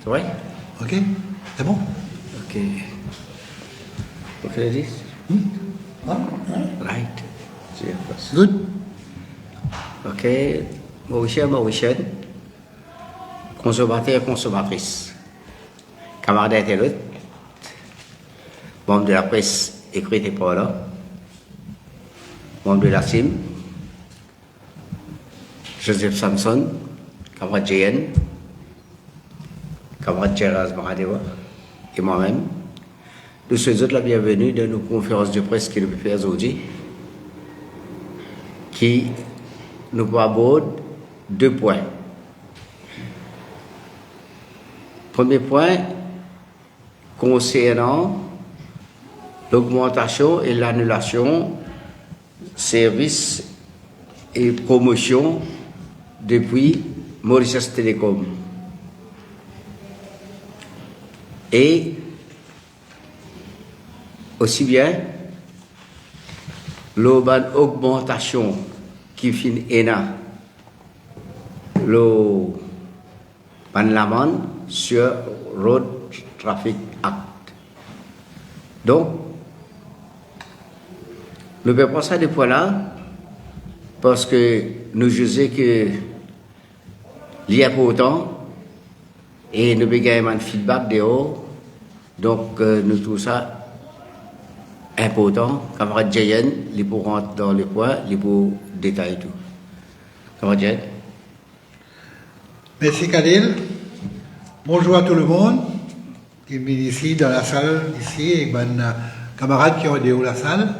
C'est vrai? OK? C'est bon? OK. Okay, this? Right. Yes. Good? OK. Mauricien, consommateur, consommatrice. Camarades internautes, membre de la presse écrite et parlant, membre de la CIM, Joseph Samson, camarade JN, camarade Gérard Maradewa et moi-même. Nous souhaitons la bienvenue dans nos conférences de presse que nous pouvons faire aujourd'hui, qui nous abordent 2 points. Premier point, concernant l'augmentation et l'annulation services et promotions depuis Mauritius Telecom. Et aussi bien l'augmentation qui finit le l'amende sur Road Traffic Act. Donc, nous ne pouvons pas ça depuis là parce que nous jugeons que il y a pas autant et nous avons gagné un feedback de haut. Donc, nous trouvons ça important. Camarade Jayen, il pour rentrer dans le point, il pour détailler tout. Camarade Jayen. Merci Khalil. Bonjour à tout le monde qui est ici dans la salle, ici, et mes camarades qui ont été dans la salle,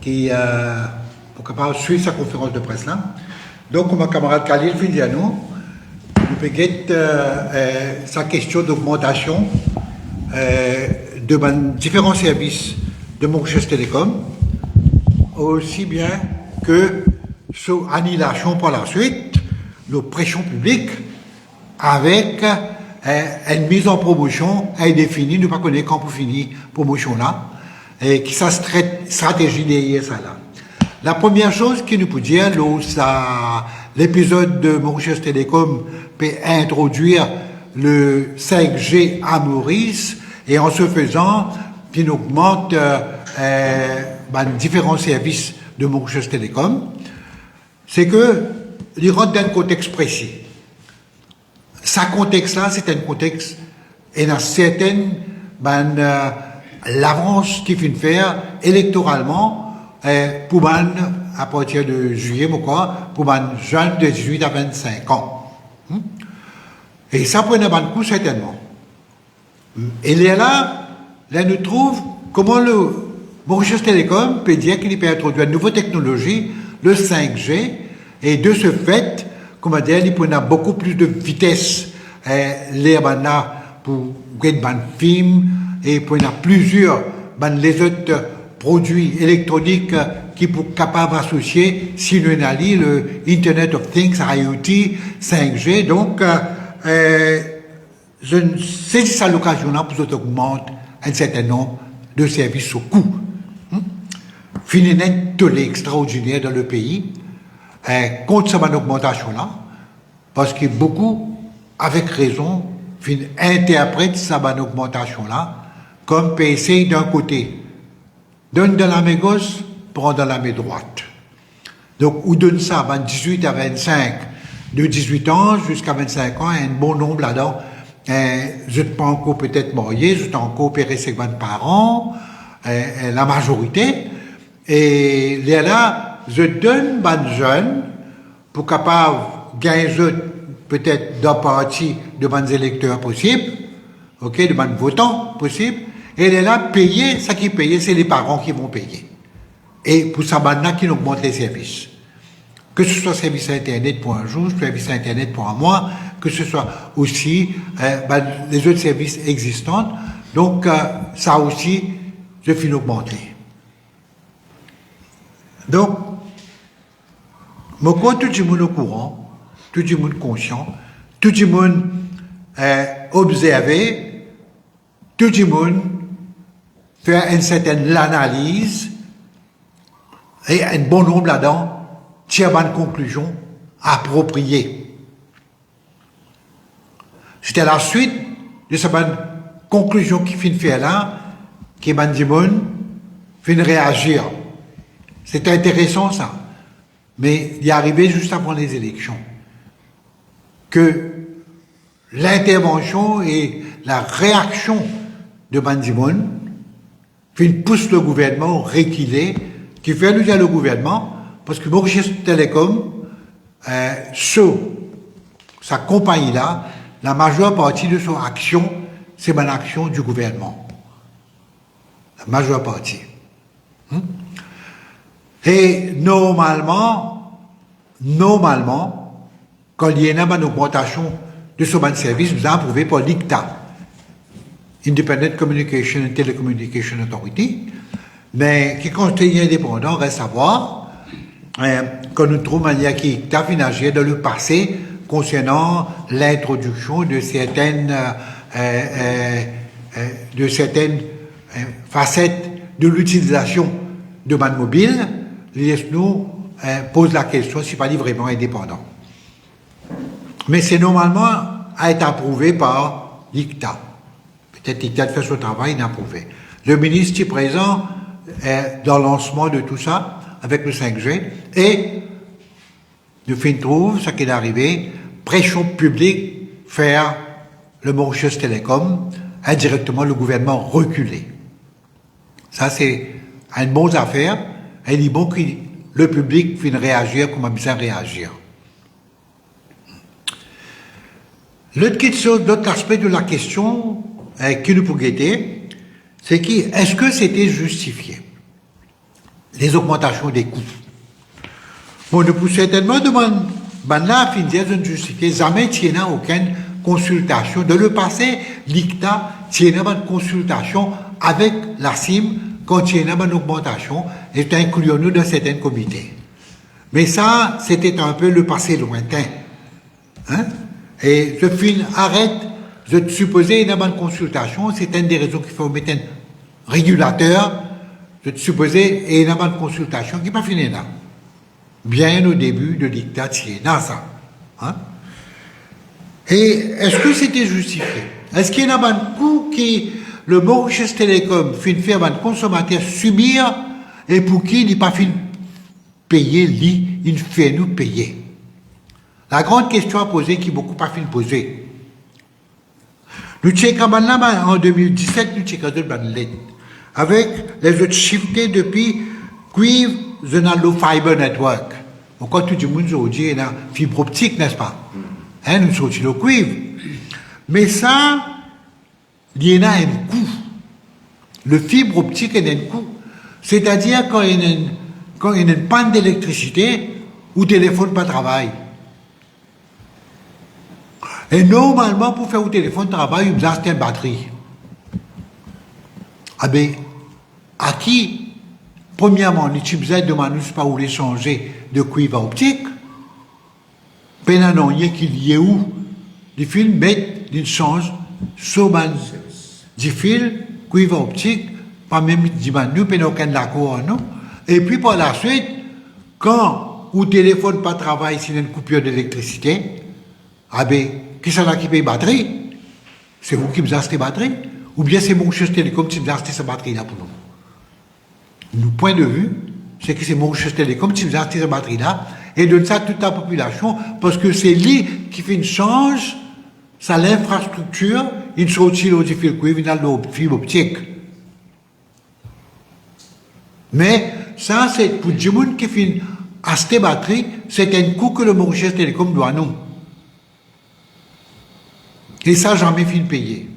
qui sont capables de suivre sa conférence de presse là. Donc, mon camarade Khalil finit à nous peut sa question d'augmentation de différents services de Mauritius Telecom, aussi bien que sous annulation par la suite, nos pressions publiques avec une mise en promotion indéfinie, nous ne connaissons pas quand pour finir promotion là, et qui sa stratégie derrière ça là. La première chose que nous pouvons dire, l'épisode de Mauritius Telecom peut introduire le 5G à Maurice, et en ce faisant, qui augmente différents services de Mauritius Telecom, c'est que il rentre dans un contexte précis. Ce contexte-là, c'est un contexte, et dans certaines, l'avance qu'il faut faire électoralement, pour à partir de juillet, pour les jeunes de 18 à 25 ans. Et ça prend un coup, certainement. Et là, nous trouve comment le Mauritius Telecom peut dire qu'il peut introduire une nouvelle technologie, le 5G, et de ce fait, comment dire, il peut avoir beaucoup plus de vitesse, pour des films, et pour avoir plusieurs, les autres produits électroniques qui sont capables d'associer, si l'on a le Internet of Things, IoT, 5G, donc, je ne sais si c'est l'occasion là pour augmenter un certain nombre de services au coût. Finalement, tout l'extraordinaire dans le pays, contre cette augmentation-là, parce que beaucoup, avec raison, interprètent cette augmentation-là comme essayer d'un côté, donne dans la main gauche, prend dans la main droite. Donc, ou donne ça à 18 à 25, de 18 ans jusqu'à 25 ans, un bon nombre là-dedans. Je ne pas encore peut-être marié, je suis encore opéré avec mes parents, la majorité. Et là, je donne aux jeunes pour capable gagner peut-être d'un parti de mes électeurs possibles, ok, de mes votants possibles. Et là, payer, ça qui paye, c'est les parents qui vont payer. Et pour ça, maintenant, qui augmente les services. Que ce soit service Internet pour un jour, service Internet pour un mois, que ce soit aussi les autres services existants. Donc, ça aussi, je finis augmenter. Donc, moi, tout le monde au courant, tout le monde conscient, tout le monde observé, tout le monde fait une certaine analyse et un bon nombre là-dedans tire une conclusion appropriée. C'était la suite de cette conclusion qui finit faire là, qui Bandimon finit réagir. C'est intéressant ça. Mais il est arrivé juste avant les élections que l'intervention et la réaction de Bandimon pousse le gouvernement au reculer, qui fait nous dire le gouvernement, parce que Mauritius Telecom, sur sa compagnie-là, la majeure partie de son action, c'est une action du gouvernement. La majeure partie. Et normalement, quand il y a une augmentation de ce service, nous avons approuvé par l'ICTA, Independent Communication and Telecommunication Authority, mais qui conseil indépendant reste à voir, quand nous trouvons manière qui ICTA financière dans le passé concernant l'introduction de certaines facettes de l'utilisation de bande mobile, nous pose la question si pas vraiment indépendant. Mais c'est normalement à être approuvé par l'ICTA. Peut-être l'ICTA fait son travail, il a approuvé. Le ministre est présent dans le lancement de tout ça avec le 5G et de fin trouve ce qui est arrivé, pression publique faire le Mauritius Telecom, indirectement le gouvernement reculé. Ça c'est une bonne affaire, et il est bon que le public finisse réagir comme il a besoin de réagir. L'autre aspect de la question qui nous peut guetter, c'est est-ce que c'était justifié les augmentations des coûts? Bon, nous pouvons certainement demander, là, fin de justifier, jamais il n'y a aucune consultation. De le passé, l'ICTA, il y a une consultation avec la CIM quand il y a une augmentation, et incluons nous dans certains comités. Mais ça, c'était un peu le passé lointain. Hein? Et je arrête de supposer une bonne consultation, c'est une des raisons qu'il faut mettre un régulateur, de supposer une bonne consultation qui n'est pas finie là. Bien au début de l'ICTA, c'est là ça. Hein? Et est-ce que c'était justifié? Est-ce qu'il y a un coût qui le Mauritius Telecom fait faire un consommateur subir et pour qui il n'est pas fait payer, il fait nous payer? La grande question à poser qui est beaucoup pas fin poser. Nous checkons là en 2017, nous checkons de banlieue avec les autres shiftés depuis cuivre the low fiber network. Encore tout le monde aujourd'hui est la fibre optique, n'est-ce pas? Hein, nous sommes sur le cuivre. Mais ça, il y en a un coût. Le fibre optique a un coût. C'est-à-dire quand il y a une panne d'électricité, ou téléphone pas travaille. Et normalement, pour faire un téléphone travail, il y a une batterie. Ah ben, à qui, premièrement, tu besoin de manus pas où les changer de cuivre optique, non, il y a qu'il y ait où, les fils mettent, ils changent, sur du fil, cuivre optique, pas même du manu, mais aucun d'accord, non? Et puis par la suite, quand le téléphone pas travaille, s'il y a une coupure d'électricité, ah ben, qui c'est là qui paye batterie? C'est vous qui vous achetez batterie? Ou bien c'est Mauritius Telecom qui vous achetez cette batterie-là pour nous? Notre point de vue, c'est que c'est Mauritius Telecom qui vous achetez cette batterie-là et donne ça à toute la population parce que c'est lui qui fait une change, ça l'infrastructure, il se retire au fil cuivre, il a le fibre optique. Mais ça, c'est pour du monde qui fait acheter batterie, c'est un coût que le Mauritius Telecom doit nous. Et ça, jamais fin payer.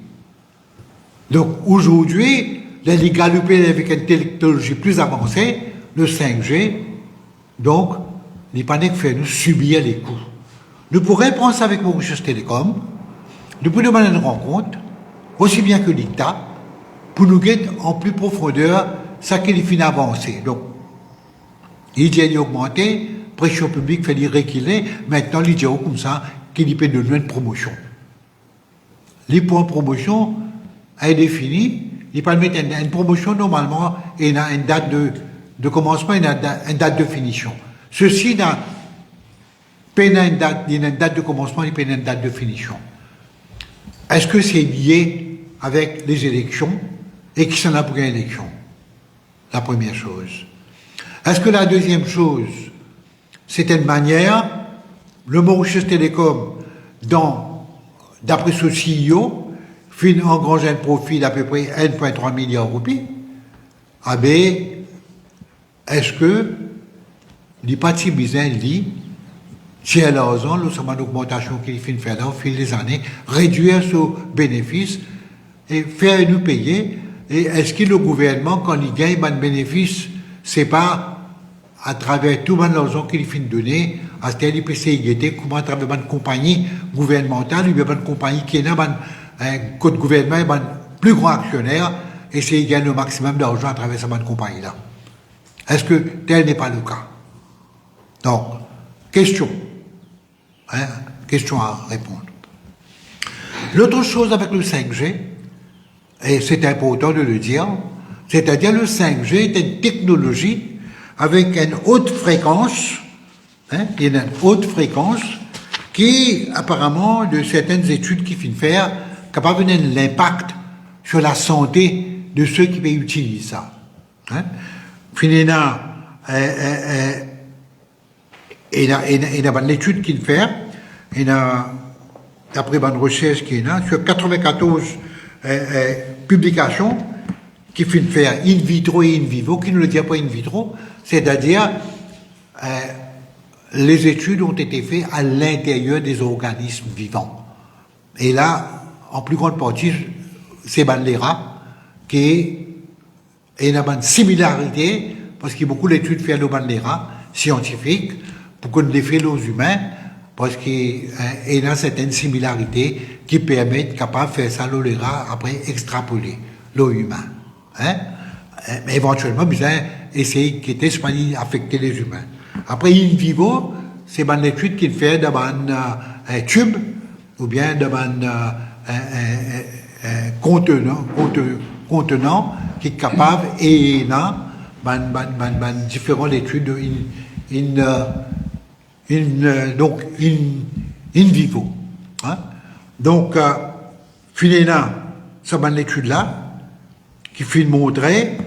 Donc, aujourd'hui, les galopés avec une technologie plus avancée, le 5G, donc, les paniques fait nous subir les coûts. Nous pourrions prendre ça avec Mauritius Telecom, nous pourrions demander une rencontre, aussi bien que l'ICTA, pour nous guider en plus profondeur ça qui est fin avancé. Donc, l'hygiène augmentée, pression publique fait reculer, maintenant l'hygiène comme ça, qui peut donner une promotion. Les points de promotion est défini, il peut mettre une promotion normalement, et il a une date de commencement et une date de finition. Ceci, il a une date de commencement et une date de finition. est-ce que c'est lié avec les élections et qui s'en a pour une élection? La première chose. Est-ce que la deuxième chose, c'est une manière, le Mauritius Telecom, d'après ce CEO, fait engranger un profit d'à peu près 1,3 milliard de roupies? Ah ben, est-ce que les partis bizarres disent, tiens, l'argent, nous sommes en augmentation qu'il fait faire au fil des années, réduire ce bénéfice et faire nous payer? Et est-ce que le gouvernement, quand il gagne un bénéfice, c'est pas à travers tout l'argent qu'il fait donner, à ce qu'il peut essayer comment à travers une compagnie gouvernementale, ou bien une compagnie qui est un code gouvernement, un plus grand actionnaire, essayer de gagner le maximum d'argent à travers cette compagnie-là? Est-ce que tel n'est pas le cas? Donc, question. Question à répondre. L'autre chose avec le 5G, et c'est important de le dire, c'est-à-dire le 5G est une technologie avec une haute fréquence, il y a une haute fréquence qui, apparemment, de certaines études qui finissent faire, capable de l'impact sur la santé de ceux qui utilisent ça. Finalement, il y a une étude qu'il fait, d'après une recherche qui est là, sur 94 publications qui finissent faire in vitro et in vivo, qui ne le dit pas in vitro, c'est-à-dire les études ont été faites à l'intérieur des organismes vivants. Et là, en plus grande partie, c'est les rats qui est une similarité, parce qu'il y a beaucoup d'études faites dans les rats scientifiques, pour qu'on les fait aux humains, parce qu'il y a certaines similarités qui permettent capable de faire ça les rats, après extrapoler l'eau humain. Mais éventuellement, besoin essayer quitter ce qui affecter les humains. Après, in vivo, c'est une étude qu'il fait dans un tube, ou bien dans un contenant qui est capable et différentes études donc in vivo. Donc, finalement, c'est une étude là qui fait montrer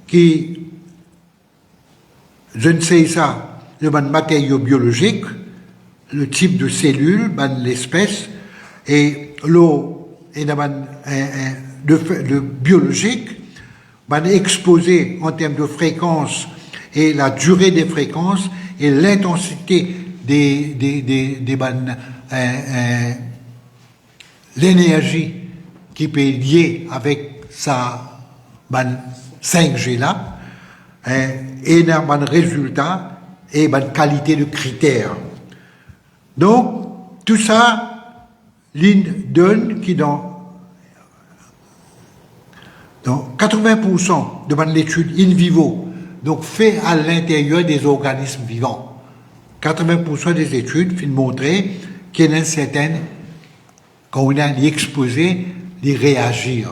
que je ne sais ça, le matériau biologique, le type de cellule, l'espèce, et l'eau et le biologique, exposé en termes de fréquence et la durée des fréquences et l'intensité l'énergie qui peut être liée avec sa 5G là, et un résultat et une qualité de critères. Donc, tout ça, l'IN donne qui dans 80% de l'étude in vivo, donc fait à l'intérieur des organismes vivants. 80% des études finissent montrer qu'il y a certaines, quand on a exposé, de réagir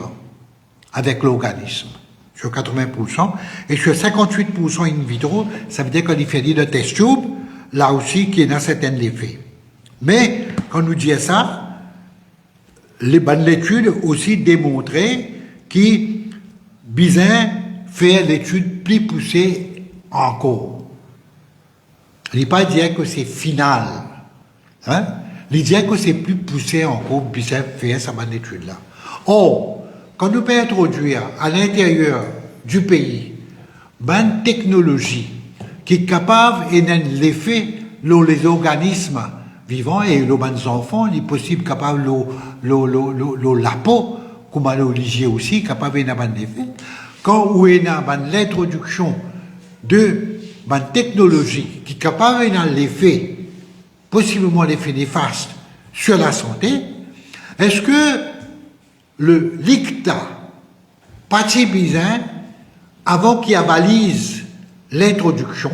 avec l'organisme. Sur 80%. Et sur 58% in vitro, ça veut dire qu'on y fait de test tube, là aussi, qu'il y a certains effets. Mais, quand nous dit ça, l'étude aussi démontré qu'il besoin faire l'étude plus poussée encore. Il ne pas dire que c'est final. Il dit que c'est plus poussé encore, besoin faire cette étude-là. Or, quand nous pouvons introduire à l'intérieur du pays une technologie qui est capable et l'effet les organismes vivants et les enfants, il est possible capable la peau, comme l'olivier aussi, capable d'avoir un effet. Quand on a l'introduction de une technologie qui est capable d'avoir l'effet, possiblement l'effet néfaste sur la santé, est-ce que le l'ICTA, parti bizarre, avant qu'il avalise l'introduction,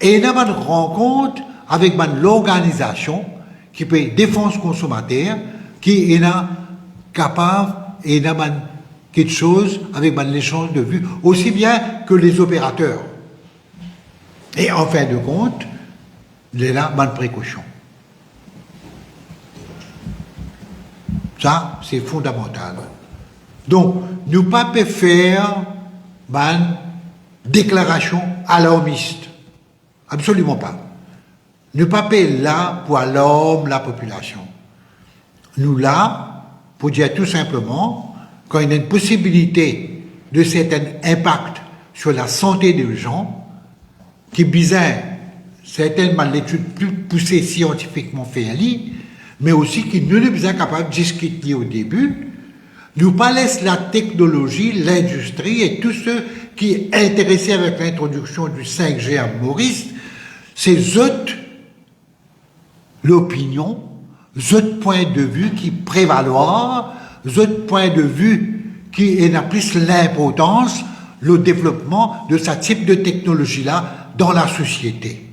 et il y a une rencontre avec l'organisation qui peut défense consommateur, qui est capable et il y a quelque chose avec l'échange de vues, aussi bien que les opérateurs. Et en fin de compte, il y a là une précaution. Ça, c'est fondamental. Donc, nous ne pouvons pas faire une déclaration alarmiste. Absolument pas. Nous ne pouvons pas être là pour alarmer la population. Nous là pour dire tout simplement quand il y a une possibilité de certain impact sur la santé des gens, qui besoin certainement l'étude plus poussée scientifiquement faite, mais aussi qui ne nous besoin capable de discuter au début, nous pas laisser la technologie, l'industrie et tous ceux qui sont intéressés avec l'introduction du 5G à Maurice, ces autres l'opinion, autres points de vue qui prévaloir, autres points de vue qui ont plus l'importance, le développement de ce type de technologie-là dans la société.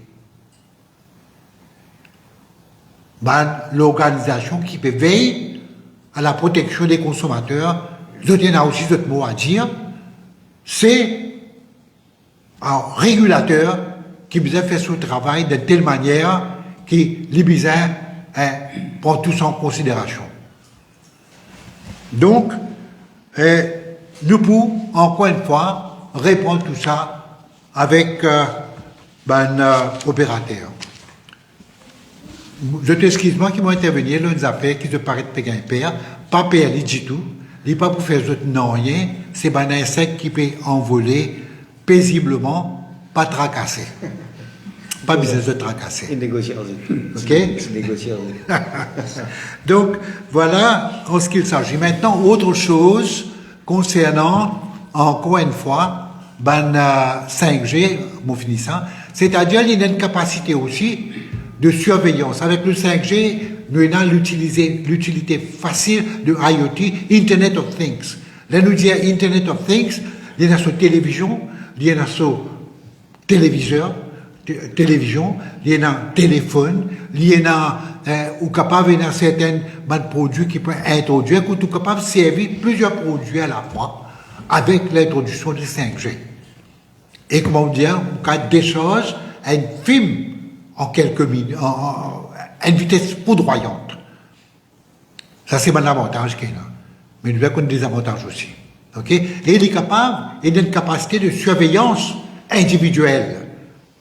L'organisation qui peut veiller à la protection des consommateurs, je tiens aussi d'autres mots à dire, c'est un régulateur qui besoin faire son travail de telle manière que les besoins prend tout ça en considération. Donc, nous pouvons, encore une fois, répondre tout ça avec opérateur. Je t'excuse, moi qui m'ont intervenu, là, une affaire qui te paraît de payer un père, pas payer du tout, il pas pour faire non rien, c'est un insecte qui peut envoler paisiblement, pas tracasser. Pas besoin de tracasser. Et négocier. Ok? Négocier. Donc, voilà en ce qu'il s'agit. Maintenant, autre chose concernant, encore une fois, 5G, mon finissant, c'est-à-dire qu'il y a une capacité aussi de surveillance. Avec le 5G, nous avons l'utilité facile de IoT, Internet of Things. Là, nous disons Internet of Things, il y a sur télévision, il y a sur télévision, il y a téléphone, il y a ou capable de certains produits qui peuvent introduire, ou capable de servir plusieurs produits à la fois avec l'introduction du 5G. Et comment dire, en cas des choses, un film en quelques minutes, à une vitesse foudroyante. Ça, c'est un avantage qu'il y a. Mais nous avons des avantages aussi. Ok? Et il est capable, il a une capacité de surveillance individuelle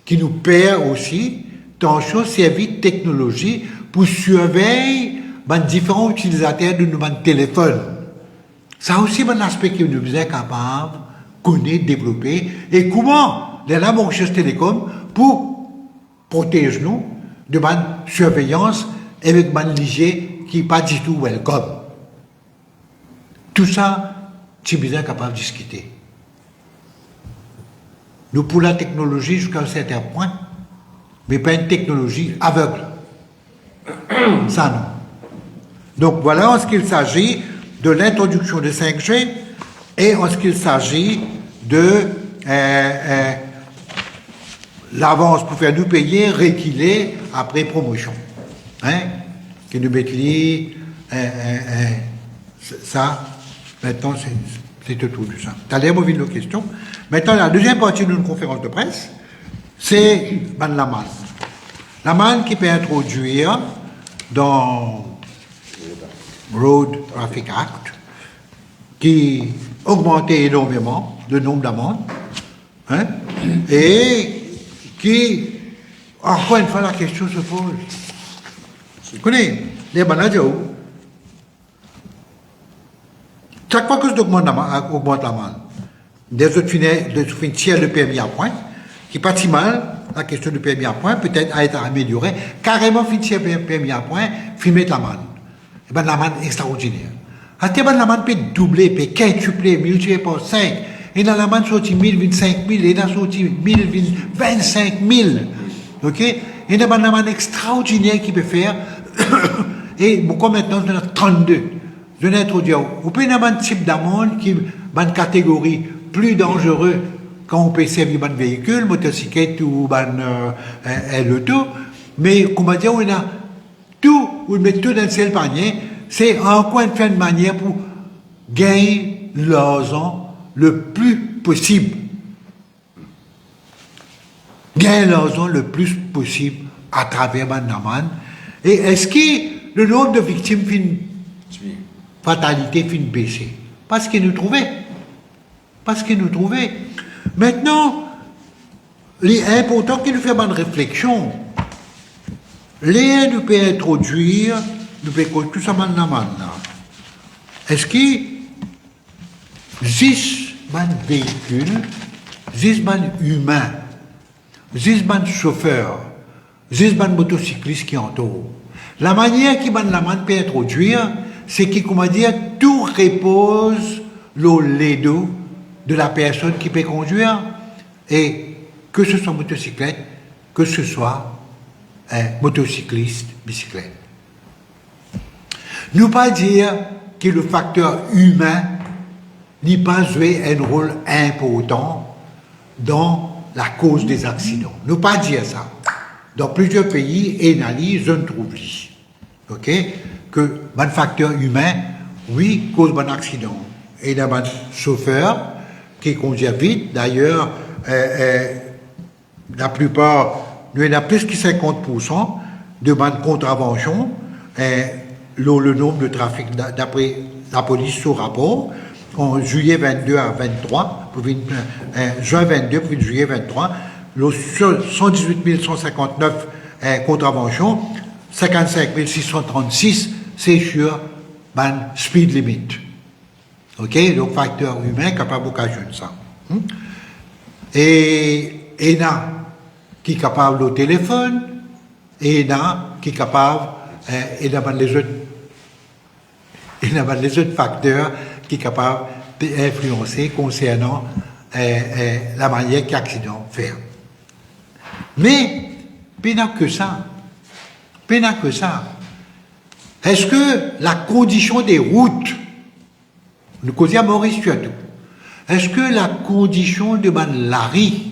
qui nous permet aussi, dans ce service de technologie, pour surveiller les différents utilisateurs de nos téléphones. Ça aussi, c'est un aspect que nous sommes capables de connaître, développer, et comment, la Mauritius Télécom, pour protéger nous de la surveillance avec une léger qui n'est pas du tout welcome. Tout ça, c'est bien capable de discuter. Nous, pour la technologie, jusqu'à un certain point, mais pas une technologie aveugle. Ça, non. Donc, voilà en ce qu'il s'agit de l'introduction de 5G et en ce qu'il s'agit de l'avance pour faire nous payer, réquiler après promotion. Hein? Que nous mettons ça, maintenant, c'est tout de ça. Tu as l'air mauvais de nos questions. Maintenant, la deuxième partie d'une conférence de presse, c'est l'amende. L'amende qui peut introduire dans Road Traffic Act, qui augmentait énormément le nombre d'amendes, hein, et qui, encore une fois, la question se pose. Vous connaissez, les managers, chaque fois que je augmente l'amende, des autres tiers de permis à point, qui pas si mal, la question du permis à point peut-être a été améliorée, carrément tiers de permis à point, filmer l'amende. Et bien l'amende extraordinaire. À ce moment l'amende peut doubler, peut quintupler, multiplier par 5. Et dans l'amende sorti 1000, 25 000, et dans sorti 1000, 25 000. Ok? Et dans l'amende extraordinaire qu'il peut faire, et pourquoi maintenant on a 32. Je vais introduire. Vous pouvez avoir un type d'amende qui est une catégorie plus dangereuse quand on peut servir un véhicule, motocyclette ou l'auto. Mais, comment dire, on a tout, on met tout dans le seul panier. C'est encore une fin de manière pour gagner l'argent le plus possible. Gagner l'argent le plus possible à travers une amende. Et est-ce que le nombre de victimes fatalité fin baisser. Parce qu'ils nous trouvaient. Parce qu'ils nous trouvaient. Maintenant, il est important qu'il nous fasse une réflexion. Les nous peut introduire, nous peut tout ça maintenant. Est-ce que 10 véhicules, 10 humains, 10 chauffeurs, 10 motocyclistes qui entourent. La manière qui la man peut introduire, c'est que, comment dire, tout repose le ledo de la personne qui peut conduire, et que ce soit motocyclette, que ce soit motocycliste, bicyclette. Nous pas dire que le facteur humain n'y pas joué un rôle important dans la cause des accidents. Nous pas dire ça. Dans plusieurs pays, je ne trouve pas. Ok? Que le facteur humain, oui, cause d'un accident. Et il y a un chauffeur qui conduit vite. D'ailleurs, la plupart, nous avons plus que 50% de contraventions. Le nombre de trafic, d'après la police sous rapport, en juillet 22 à 23, juin 22 puis juillet 23, 118 159 contraventions, 55 636, c'est sur le speed limit. OK? Donc, facteur humain capable d'occasionner ça. Et il y a qui est capable au téléphone, et il y a qui est capable, et il y a les autres facteurs qui sont capables d'influencer concernant la manière que l'accident fait. Mais, pendant que ça, est-ce que la condition des routes, nous causons à Maurice surtout, est-ce que la condition de Larry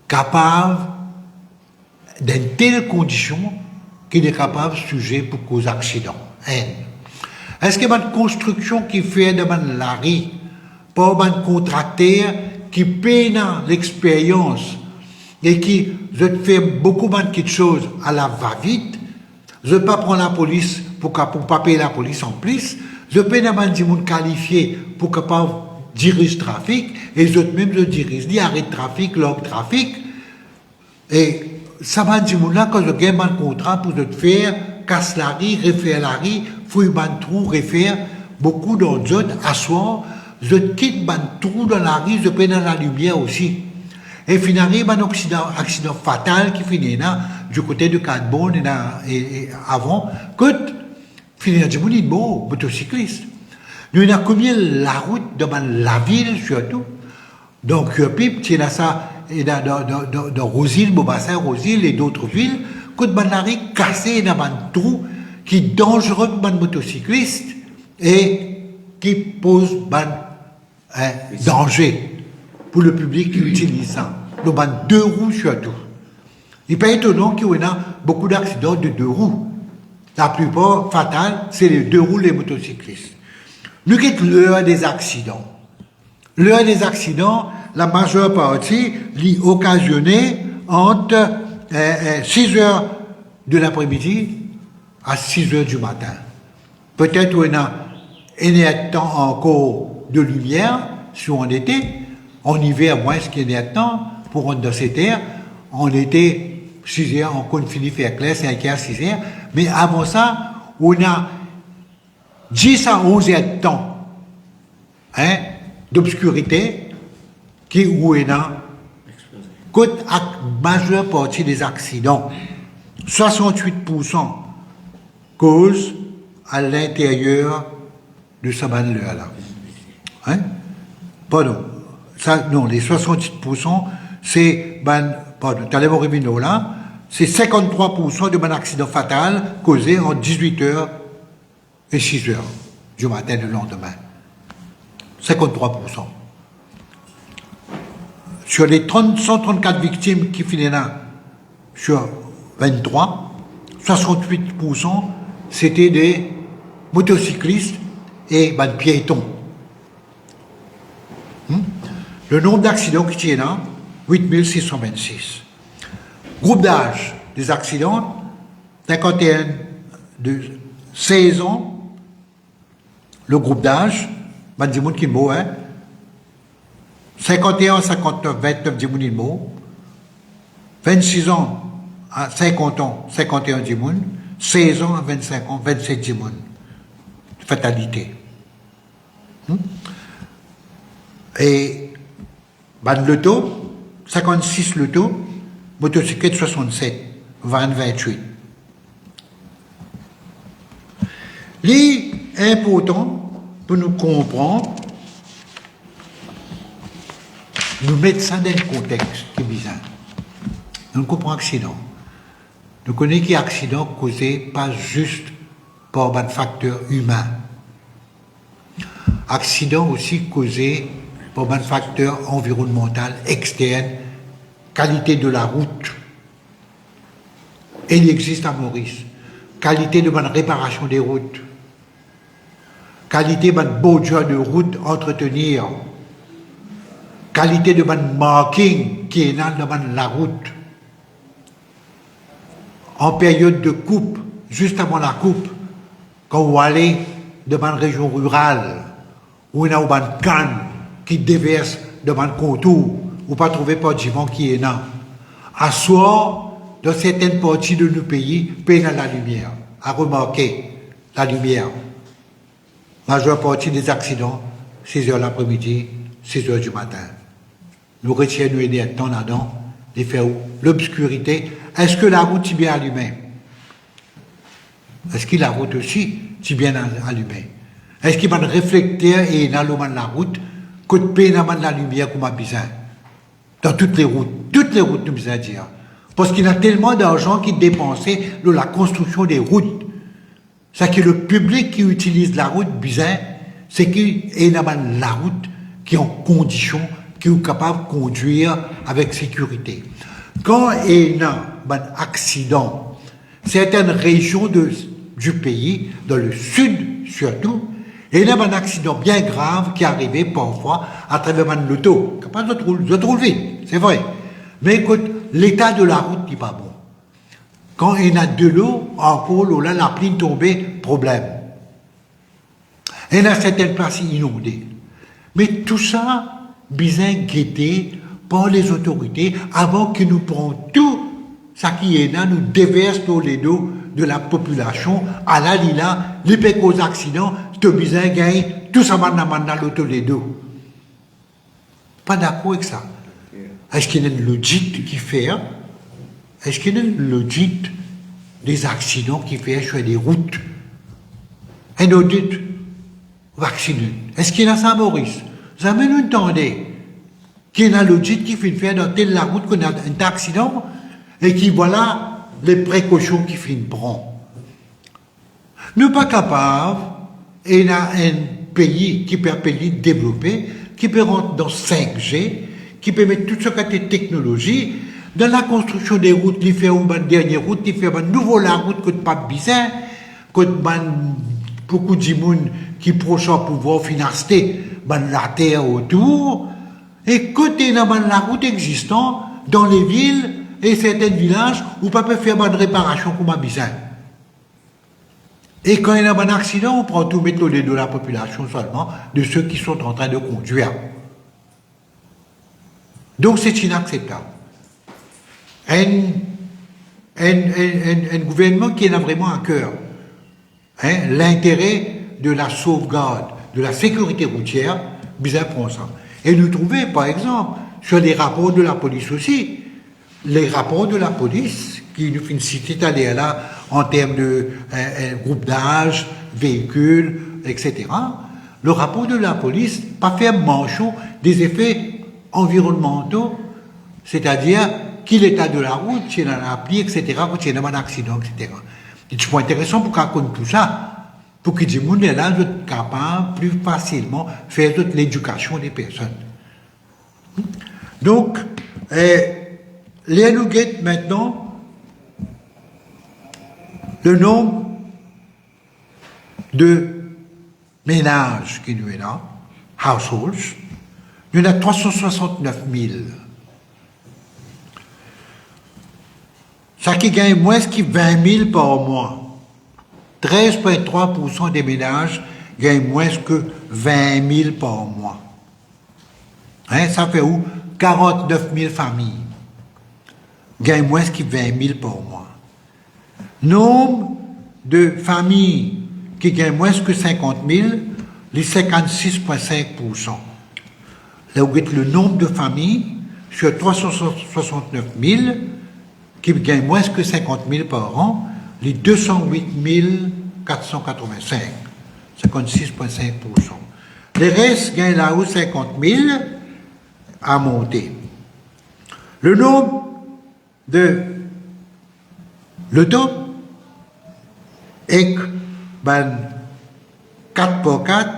capable d'une telle condition qu'il est capable de sujet pour cause accident? Est-ce qu'il y a une construction qui fait de Larry, pas un contracteur qui peine l'expérience et qui fait beaucoup de choses à la va-vite, je ne peux pas prendre la police pour ne pas payer la police en plus, je peux pas des gens qualifiés pour capable diriger le trafic, et je même je dirige, dit arrêt de trafic, log trafic, et ça va dire là quand je gagne un contrat pour te faire casse la rue, refaire la rue, fouille un trou, refaire beaucoup d'autres asseoir, je quitte un trou dans la rue, je peux dans la lumière aussi. Et finalement, un accident fatal qui finit là, du côté de Cadbonne et avant, que finir du monde beau, motocycliste. Nous avons combien la route dans la ville surtout. Donc, Pip, tu as ça dans Rosil, Bobassin, Rosil et d'autres villes, que la rue cassée dans un trou qui est dangereux pour un motocycliste et qui pose un danger pour le public qui utilise ça. Donc, deux roues surtout. Il n'est pas étonnant qu'il y ait beaucoup d'accidents de deux roues. La plupart fatales, c'est les deux roues, les motocyclistes. Nous quittons l'heure des accidents. L'heure des accidents, la majeure partie, l'est occasionnée entre 6 heures de l'après-midi à 6 heures du matin. Peut-être où il y a un temps encore de lumière, si on était, en hiver, moins ce qu'il y a de temps, pour rentrer dans cette terre, on était 6 heures, on compte finir faire clair, 5 heures, 6 heures, mais avant ça, on a 10 à 11 heures de temps, d'obscurité, qui où il y a côte à majeure partie des accidents, 68% cause à l'intérieur de ce ban-là. Pardon. Ça, non, les 68%, c'est, pardon, là, c'est 53% de mon accident fatal causé en 18h et 6h du matin le lendemain. 53%. Sur les 134 victimes qui finissent là, sur 23, 68%, c'était des motocyclistes et piétons. Le nombre d'accidents qui est là, 8626. Groupe d'âge des accidents, 51 de 16 ans le groupe d'âge, ben, dis qui mot, hein? 51, 59, 29, dis il mot. 26 ans à 50 ans, 51 dis 16 ans à 25 ans, 27 dis fatalité. Et ben, le taux, 56 le taux, motocyclette 67, 20, 28. L'important pour nous comprendre, nous mettre ça dans le contexte qui est bizarre. Nous comprenons l'accident. Nous connaissons qu'il y a accident causé pas juste par un facteur humain. Accident aussi causé par un facteur environnemental externe, qualité de la route. Et il existe à Maurice. Qualité de la réparation des routes. Qualité de beau job de route entretenir. Qualité de marking qui est dans la route. En période de coupe, juste avant la coupe, quand vous allez dans une région rurale, où il y a une canne qui déverse devant le contour, vous ne pas trouver pas de vent qui est là. À soir, dans certaines parties de nos pays, peine à la lumière. À remarquer la lumière. Majeure partie des accidents, 6 heures l'après-midi, 6 heures du matin. Nous retirons nous aider à temps là-dedans, les faire l'obscurité. Est-ce que la route est bien allumée? Est-ce que la route aussi est bien allumée? Est-ce qu'il y a un réflecteur et dans la route, côté peine dans la lumière comme a besoin? Dans toutes les routes nous besoin dire. Parce qu'il y a tellement d'argent qui est dépensé dans la construction des routes. C'est que le public qui utilise la route, besoin, c'est qu'il y a la route qui est en condition, qui est capable de conduire avec sécurité. Quand il y a un accident, certaines régions du pays, dans le sud surtout, il y a un accident bien grave qui est arrivé parfois à travers l'auto. Capable de rouler vite, c'est vrai. Mais écoute, l'état de la route n'est pas bon. Quand il y a de l'eau, encore l'eau là, la pluie tombée, problème. Il y a certaines places inondées. Mais tout ça, bien guetté par les autorités avant que nous prenions tout ça qui est là, nous déverse dans les dos de la population, à la lila, les pécos accidents, te bizarre gagne, tout ça dans l'auto les dos. Pas d'accord avec ça. Est-ce qu'il y a une logique qui fait? Est-ce qu'il y a une logique des accidents qui fait sur des routes? Un audit vacciné. Est-ce qu'il y a ça, Maurice? Vous avez nous entendez qu'il y a une logique qui fait faire dans telle la route qu'on a un accident et qui voilà les précautions qui finissent prendre. Nous pas capables, et il y a un pays qui peut appeler développé, qui peut rentrer dans 5G, qui peut mettre toute cette technologie dans la construction des routes, qui fait une dernière route, qui fait une nouvelle route que pas bizarre, que beaucoup de gens qui prochain pouvoir financer la terre autour, et côté dans la route existante, dans les villes et certains villages, où pas peut faire une réparation comme bizarre. Et quand il y a un accident, on prend tout mettre les de la population seulement, de ceux qui sont en train de conduire. Donc c'est inacceptable. Un gouvernement qui en a vraiment à cœur l'intérêt de la sauvegarde, de la sécurité routière, bizarre pour ça. Et nous trouvons, par exemple, sur les rapports de la police aussi, les rapports de la police, qui nous font citer là en termes de groupe d'âge, véhicules, etc. Le rapport de la police, pas faire manchon des effets environnementaux, c'est-à-dire qu'il l'état de la route, s'il y a un appli, etc., s'il y a un accident, etc. C'est pas intéressant pour qu'on connaisse tout ça, pour que les gens là soient capables plus facilement de faire toute l'éducation des personnes. Donc, les nous guettent maintenant le nombre de ménages qui nous est là, households, il y en a 369 000. Ça qui gagne moins que 20 000 par mois. 13,3% des ménages gagnent moins que 20 000 par mois. Hein, ça fait où? 49 000 familles gagnent moins que 20 000 par mois. Nombre de familles qui gagnent moins que 50 000, les 56,5%. Là, vous êtes le nombre de familles sur 369 000 qui gagnent moins que 50 000 par an, les 208 485, 56,5%. Les restes gagnent là-haut 50 000 à monter. Le nombre de l'auto est 4 par 4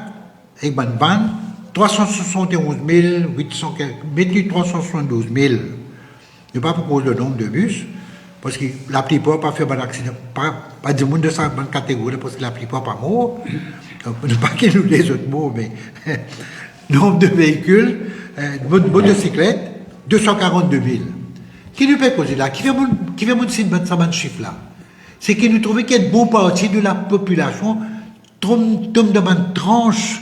et ban 371 800, 372 000. Je ne sais pas pourquoi le nombre de bus, parce que la plupart pas fait un accident, pas du monde de sa bonne catégorie, parce que la plupart pas morts. Pas qu'ils nous les autres mots, mais nombre de véhicules, motocyclettes, 242 000. Qui nous peut causer là? Qui fait mon signe de chiffre là? C'est qu'il nous trouvait qu'il y a une bonne partie de la population tombe dans une tranche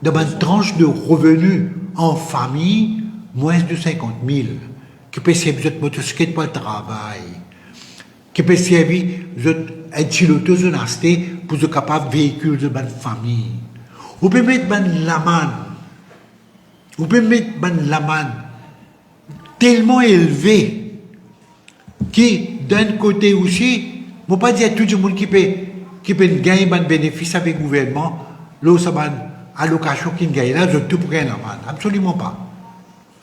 de revenus en famille, moins de 50 000, qui peut servir de motocyclette pour le travail, qui peut servir un chiloto de nasté pour être capable de véhicule de bonne famille. Vous pouvez mettre une laman tellement élevé qui, d'un côté aussi, je ne veux pas dire tout le monde qui peut gagner un bénéfice avec le gouvernement, là, ça va allocation qui gagne là, je tout pour gagner la main. Absolument pas.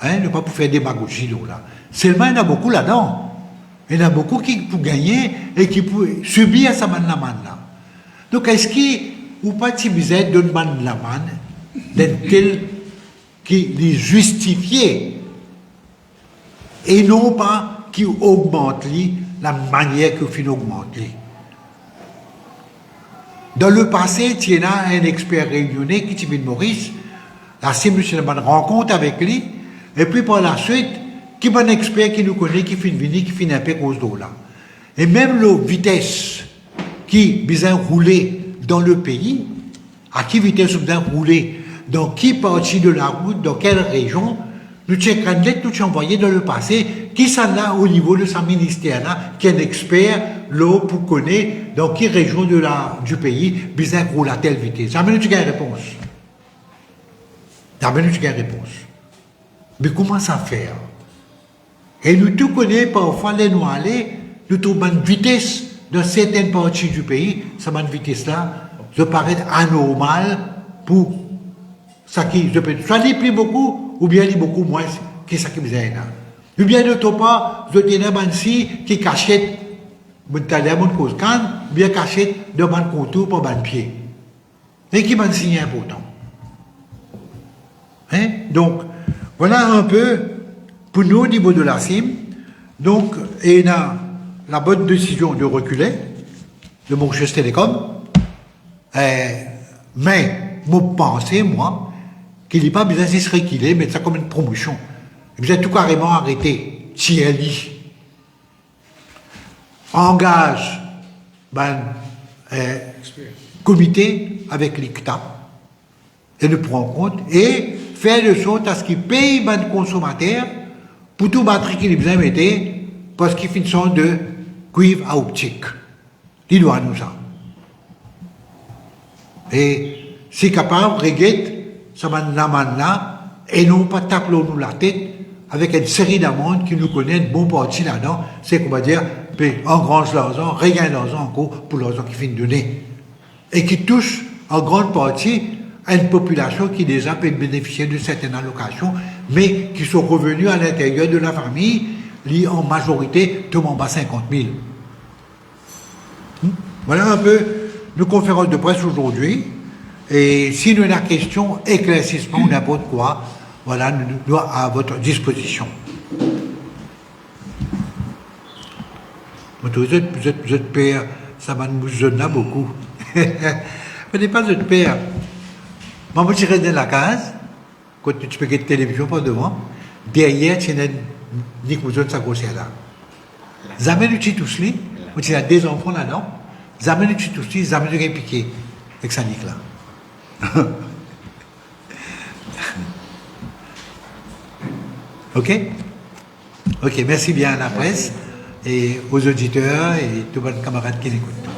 Hein, ne pas pour faire des démagogie là. Seulement, il y en a beaucoup là-dedans. Il y en a beaucoup qui pour gagner et qui pour subir sa main la main là. Donc, est-ce qu'il ou pas si vous êtes d'une main la main d'un tel qui les justifiait et non pas qui augmente la manière que fin augmente. Dans le passé, il y a un expert réunionnais qui est Maurice, la CIM, une rencontre avec lui, et puis par la suite, qui est un expert qui nous connaît, qui fait venir, qui fait un peu cause d'eau là. Et même la vitesse qui vient rouler dans le pays, à qui vitesse vient rouler, dans qui partie de la route, dans quelle région, nous checkons une lettre, nous envoyé dans le passé, qui s'en a au niveau de sa ministère là, qui est un expert là pour connaître dans quelle région du pays, besoin de rouler à telle vitesse. Jamais nous avons une réponse. Jamais nous avons une réponse. Mais comment ça faire? Et nous tous connaissons parfois les nous aller, nous trouvons une vitesse dans certaines parties du pays, cette vitesse là, ça paraît anormal pour ça qui, je peux soit lire plus beaucoup, ou bien lire beaucoup moins que ça qui me gêne. Ou bien d'autre part, je tiens un si qui cachette, mon talent, mon cause can, ou bien cachette de mon contour pour mon pied. Et qui m'a signé important. Hein? Donc, voilà un peu pour nous au niveau de la CIM. Donc, il y a la bonne décision de reculer de mon Manchester Télécom. Mais, je pensais, moi, qu'il n'est pas besoin de se réquiler, mais ça comme une promotion. Vous êtes tout carrément arrêté. TLI engage comité avec l'ICTA et le prend en compte et fait de sorte à ce qu'il paye le consommateur pour tout batterie qu'il a besoin de mettre parce qu'il fait une sorte de cuivre à optique. Il doit nous ça. Et c'est capable de régler ça là et non pas taper nous la tête avec une série d'amendes qui nous connaissent une bonne partie là-dedans, c'est qu'on va dire, engrange l'argent, regagne l'argent encore pour l'argent qui finit de donner. Et qui touche en grande partie à une population qui déjà peut bénéficier de certaines allocations, mais qui sont revenus à l'intérieur de la famille, liés en majorité, tout en bas 50 000. Voilà un peu nos conférences de presse aujourd'hui. Et si nous avons une question, éclaircissement ou n'importe quoi, voilà, nous à votre disposition. Vous êtes père, ça nous gêne beaucoup. Vous n'êtes pas votre père. Moi, je suis dans la case, quand tu peux get télévision par devant, derrière, tu as une cousin de sa grossière là. Jamais tu tous les, tu as des enfants là-dedans, jamais tu tous les, jamais tu as piqué avec sa nique là. OK? OK, merci bien à la presse et aux auditeurs et tous les camarades qui l'écoutent.